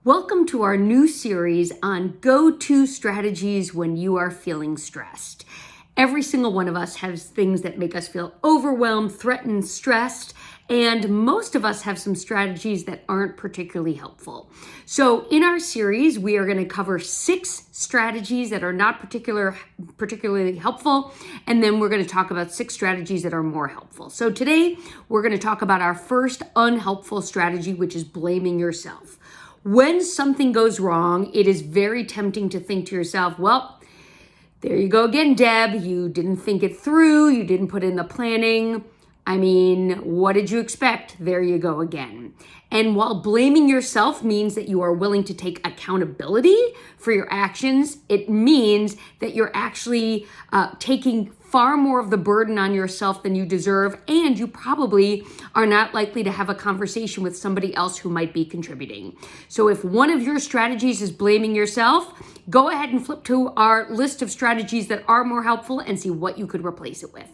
Welcome to our new series on go-to strategies when you are feeling stressed. Every single one of us has things that make us feel overwhelmed, threatened, stressed, and most of us have some strategies that aren't particularly helpful. So in our series, we are going to cover 6 strategies that are not particularly helpful, and then we're going to talk about 6 strategies that are more helpful. So today, we're going to talk about our first unhelpful strategy, which is blaming yourself. When something goes wrong, it is very tempting to think to yourself, well, there you go again, Deb. You didn't think it through. You didn't put in the planning. I mean, what did you expect? There you go again. And while blaming yourself means that you are willing to take accountability for your actions, it means that you're actually taking far more of the burden on yourself than you deserve, and you probably are not likely to have a conversation with somebody else who might be contributing. So if one of your strategies is blaming yourself, go ahead and flip to our list of strategies that are more helpful and see what you could replace it with.